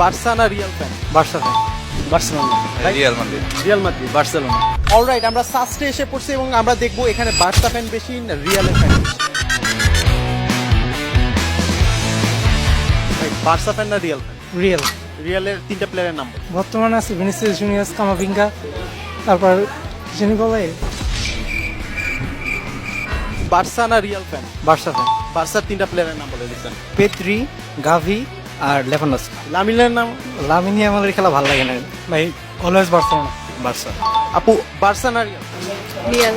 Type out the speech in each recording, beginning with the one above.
Barca না Real fan? Barca fan. Barcelona. Real Madrid. Real Madrid. Barcelona. Alright, আমরা সাস্টে এসে পড়ছি এবং আমরা দেখবো এখানে বার্সা ফ্যান বেশি না রিয়ালের ফ্যান বেশি। ভাই, বার্সা ফ্যান না রিয়াল ফ্যান? রিয়েল। রিয়ালের তিনটা প্লেয়ারের নাম বলো। বর্তমানে আছে ভিনিসিয়াস জুনিয়র, কামাভিঙ্গা, তারপর যিনি বলে বার্সা না রিয়াল ফ্যান? Barca fan. বার্সার তিনটা প্লেয়ারের নাম বলে দিচ্ছেন। পেদ্রি, গাভি আর লেভানডস্কি। লামিনের নাম? লামিন ইয়ামালের খেলা ভালো লাগে না ভাই, অলওয়েজ বার্সেলোনা। বার্সা। আপু, বার্সা না রিয়াল? রিয়াল।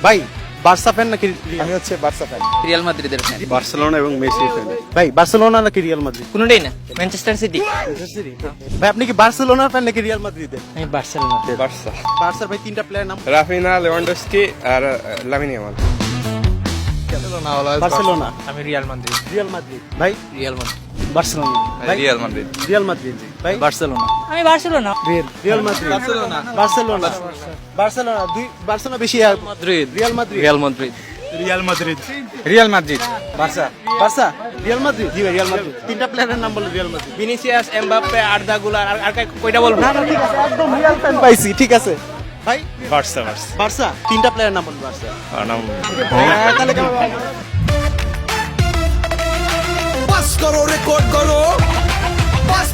ভাই, বার্সা ফ্যান নাকি রিয়াল? আমি হচ্ছে বার্সা ফ্যান। রিয়াল মাদ্রিদের ফ্যান। বার্সেলোনা এবং মেসি ফ্যান। ভাই, বার্সেলোনা নাকি রিয়াল মাদ্রিদ? কোনোটাই না, ম্যানচেস্টার সিটি। ভাই, আপনি কি বার্সেলোনার ফ্যান নাকি রিয়াল মাদ্রিদের? আমি বার্সেলোনা। বার্সা। বার্সার ভাই তিনটা প্লেয়ারের নাম? রাফিনা, লেভানডস্কি আর লামিন ইয়ামাল। বার্সেলোনা। আমি রিয়াল মাদ্রিদ। Real Madrid. ভাই, রিয়াল মাদ্রিদ। বার্সেলোনা। ভাই? Real Madrid. Real Madrid. ভাই, বার্সেলোনা। আমি Barcelona. Real. Real Madrid. Barcelona. Barcelona. Barcelona. Barcelona বেশি। Madrid. Real Madrid. Real Madrid. Real Madrid. Real Madrid. Barca. Barca. Real Madrid. জি ভাই, Real Madrid. তিনটা প্লেয়ারের নাম বলে Real Madrid. Vinicius, Mbappe, Arda Guler আর কয়টা বলবো? না, ঠিক আছে, একদম রিয়াল ফ্যান পাইছি। ঠিক আছে ভাই, বার্সা। বার্সা তিনটা প্লেয়ারের নাম বলুন। বার্সা। নাম হ্যাঁ, তাহলে কেমন? पास करो रिकॉर्ड करो पास